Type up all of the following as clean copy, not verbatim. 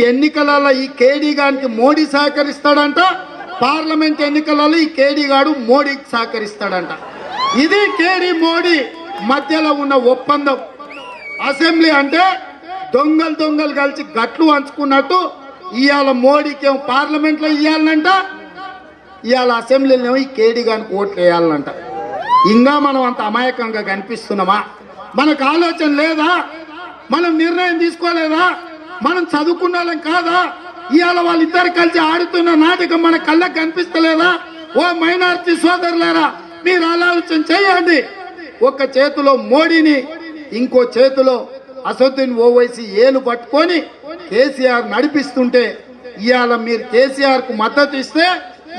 ఎన్నికలలో ఈ కేడీ గారికి మోడీ సహకరిస్తాడంట, పార్లమెంట్ ఎన్నికలలో ఈ కేడీ గాడు మోడీకి సహకరిస్తాడంట. ఇది కేడీ మోడీ మధ్యలో ఉన్న ఒప్పందం. అసెంబ్లీ అంటే దొంగలు కలిసి గట్లు పంచుకున్నట్టు ఇవాళ మోడీకి ఏమో పార్లమెంట్ లో ఇవ్వాలంట, ఇవాళ అసెంబ్లీలో ఈ కేడీ గారికి ఓట్లు వేయాలంట. ఇంకా మనం అంత అమాయకంగా కనిపిస్తున్నామా? మనకు ఆలోచన లేదా? మనం నిర్ణయం తీసుకోలేదా? మనం చదువుకున్న వాళ్ళం కాదా? ఇవాళ వాళ్ళిద్దరు కలిసి ఆడుతున్న నాటకం మన కళ్ళకు కనిపిస్తలేదా? ఓ మైనారిటీ సోదరులారా, మీరు ఆలోచన చేయండి. ఒక చేతిలో మోడీని, ఇంకో చేతిలో అసదుద్దీన్ ఓవైసీ ఏలు పట్టుకొని కేసీఆర్ నడిపిస్తుంటే ఇవాళ మీరు కేసీఆర్ కు మద్దతు ఇస్తే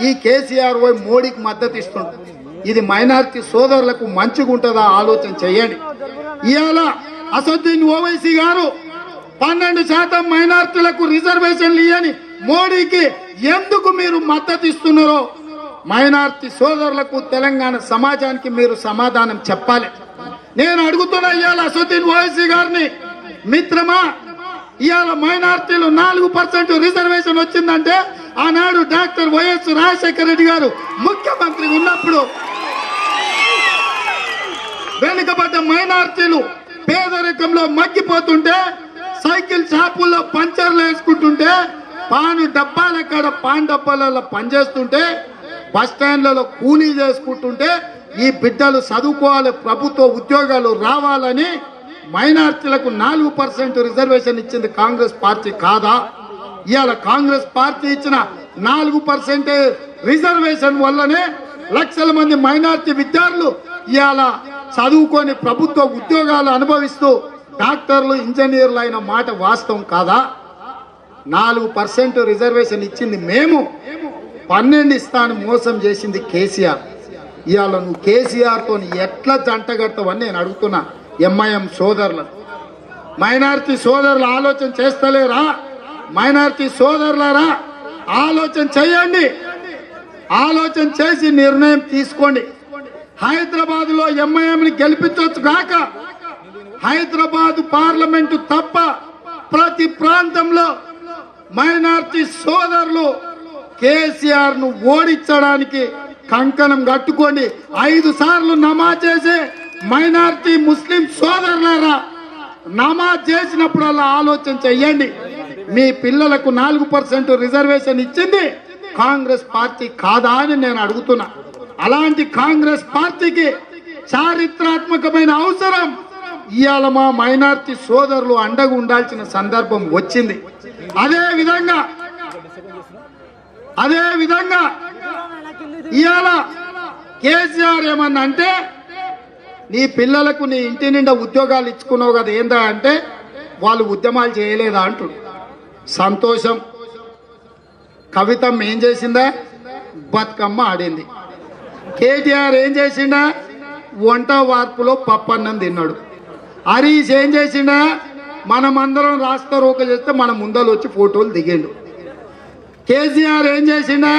ఈ కేసీఆర్ పోయి మోడీకి మద్దతు ఇస్తుంటారు. ఇది మైనారిటీ సోదరులకు మంచిగా ఉంటుందా? ఆలోచన చేయండి. ఇవాళ అసదుద్దీన్ ఓవైసీ గారు 12% మైనారిటీలకు రిజర్వేషన్లు ఇవ్వని మోడీకి ఎందుకు మీరు మద్దతు ఇస్తున్నారో మైనారిటీ సోదరులకు, తెలంగాణ సమాజానికి మీరు సమాధానం చెప్పాలి. నేను అడుగుతున్నా ఇవాళ అసదుద్దీన్ ఓవైసీ గారిని, మిత్రమా, ఇవాళ మైనారిటీలు 4% రిజర్వేషన్ వచ్చిందంటే ఆనాడు డాక్టర్ వైఎస్ రాజశేఖర రెడ్డి గారు ముఖ్యమంత్రి ఉన్నప్పుడు వెనుకబడ్డ మైనారిటీలు పేదరికంలో మగ్గిపోతుంటే, సైకిల్ షాపుల్లో పంచర్లు వేసుకుంటుంటే, పాను డబ్బాల కాడ పాన్ డబ్బాలలో పనిచేస్తుంటే, బస్ స్టాండ్లలో కూలీ చేసుకుంటుంటే, ఈ బిడ్డలు చదువుకోవాలి, ప్రభుత్వ ఉద్యోగాలు రావాలని మైనారిటీలకు 4% రిజర్వేషన్ ఇచ్చింది కాంగ్రెస్ పార్టీ కాదా? ఇవాళ కాంగ్రెస్ పార్టీ ఇచ్చిన 4% రిజర్వేషన్ వల్లనే లక్షల మంది మైనారిటీ విద్యార్థులు ఇవాళ చదువుకొని ప్రభుత్వ ఉద్యోగాలు అనుభవిస్తూ డాక్టర్లు, ఇంజనీర్లు అయిన మాట వాస్తవం కాదా? 4% రిజర్వేషన్ ఇచ్చింది మేము, 12 ఇస్తాను మోసం చేసింది కేసీఆర్. ఇవాళ నువ్వు కేసీఆర్ తో ఎట్లా జంటగడతావని నేను అడుగుతున్నా. ఎంఐఎం సోదరులు, మైనారిటీ సోదరులు ఆలోచన చేస్తలేరా? మైనారిటీ సోదరులారా, ఆలోచన చేయండి. ఆలోచన చేసి నిర్ణయం తీసుకోండి. హైదరాబాద్ లో ఎంఐఎంని గెలిపించవచ్చు కాక, హైదరాబాద్ పార్లమెంటు తప్ప ప్రతి ప్రాంతంలో మైనారిటీ సోదరులు కేసీఆర్ ను ఓడించడానికి కంకణం కట్టుకోండి. 5 సార్లు నమాజ్ చేసే మైనారిటీ ముస్లిం సోదరులారా, నమాజ్ చేసినప్పుడల్లా ఆలోచన చెయ్యండి. మీ పిల్లలకు 4% రిజర్వేషన్ ఇచ్చింది కాంగ్రెస్ పార్టీ కాదా అని నేను అడుగుతున్నా. అలాంటి కాంగ్రెస్ పార్టీకి చారిత్రాత్మకమైన అవసరం ఇవాళ మా మైనారిటీ సోదరులు అండగా ఉండాల్సిన సందర్భం వచ్చింది. అదే విధంగా ఇవాళ కేసీఆర్ ఏమన్నా అంటే, నీ పిల్లలకు నీ ఇంటి నిండా ఉద్యోగాలు ఇచ్చుకున్నావు కదా, ఏందా అంటే వాళ్ళు ఉద్యమాలు చేయలేదా అంటు. సంతోషం. కవితమ్మ ఏం చేసిందా? బతుకమ్మ ఆడింది. కేటీఆర్ ఏం చేసిండా? వంట వార్పులో పప్పన్నం తిన్నాడు. హరీష్ ఏం చేసిండా? మనమందరం రాస్తా రోక చేస్తే మన ముందలు వచ్చి ఫోటోలు దిగిండు. కేసీఆర్ ఏం చేసిండా?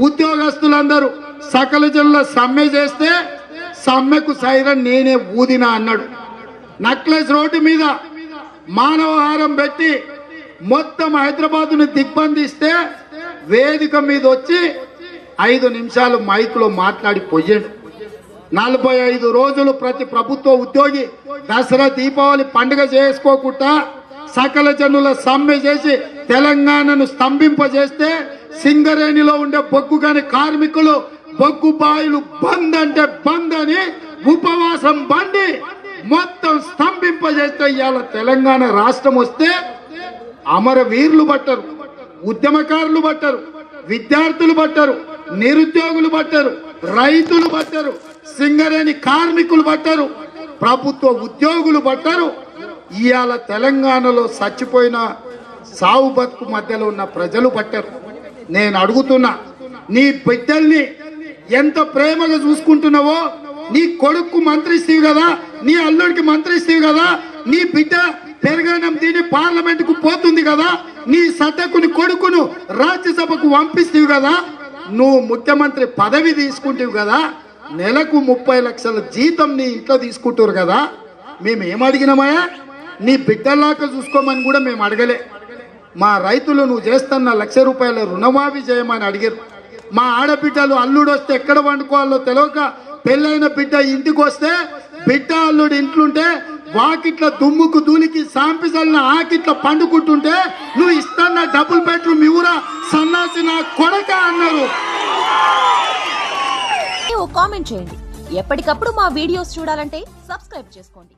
ఉద్యోగస్తులందరూ సకల జిల్లా సమ్మె చేస్తే సమ్మెకు సైరన్ నేనే ఊదినా అన్నాడు. నక్లెస్ రోడ్డు మీద మానవహారం పెట్టి మొత్తం హైదరాబాద్ ను దిగ్బంధిస్తే వేదిక మీద వచ్చి 5 నిమిషాలు మైకులో మాట్లాడి పోయాడు. 45 రోజులు ప్రతి ప్రభుత్వ ఉద్యోగి దసరా దీపావళి పండుగ చేసుకోకుండా సకల జనుల సమ్మె చేసి తెలంగాణను స్తంభింపజేస్తే, సింగరేణిలో ఉండే బొగ్గు కాని కార్మికులు బొగ్గు బాయిలు బంద్ అంటే బంద్ అని ఉపవాసం బండి మొత్తం స్తంభింపజేస్తే ఇవాళ తెలంగాణ రాష్ట్రం వస్తే అమరవీరులు పట్టరు, ఉద్యమకారులు పట్టరు, విద్యార్థులు పట్టరు, నిరుద్యోగులు పట్టరు, రైతులు పట్టరు, సింగరేణి కార్మికులు పట్టరు, ప్రభుత్వ ఉద్యోగులు పట్టరు. ఇవాళ తెలంగాణలో చచ్చిపోయిన సావు బతుకు మధ్యలో ఉన్న ప్రజలు పట్టరు. నేను అడుగుతున్నా, నీ బిడ్డల్ని ఎంత ప్రేమగా చూసుకుంటున్నావో, నీ కొడుకు మంత్రి ఇస్తీవి కదా, నీ అల్లుడికి మంత్రి ఇస్తీవి కదా, నీ బిడ్డ పెరగడం దీని పార్లమెంట్ కు పోతుంది కదా, నీ సద్దకుని కొడుకును రాజ్యసభకు పంపిస్తీవి కదా, నువ్వు ముఖ్యమంత్రి పదవి తీసుకుంటేవి కదా, నెలకు 30 లక్షల జీతం నీ ఇంట్లో తీసుకుంటారు కదా. మేము ఏం అడిగినామయ్యా? నీ బిడ్డల్లాగా చూసుకోమని కూడా మేము అడగలే. మా రైతులు నువ్వు చేస్తున్న ₹1,00,000 రుణమాఫీ చేయమని అడిగారు. మా ఆడబిడ్డలు అల్లుడు వస్తే ఎక్కడ వండుకోవాలో తెలియక పెళ్ళైన బిడ్డ ఇంటికి వస్తే బిడ్డ అల్లుడు ఇంట్లుంటే వాకిట్ల దుమ్ముకు దూలికి సాంపిసల్న ఆకిట్ల పండుకుంటుంటే నువ్వు ఇస్తున్న డబుల్ బెడ్రూమ్ ఇవ్వరా సన్నాసి నా కొడక అన్నారు. కామెంట్ చేయండి. ఎప్పటికప్పుడు మా వీడియోస్ చూడాలంటే సబ్స్క్రైబ్ చేసుకోండి.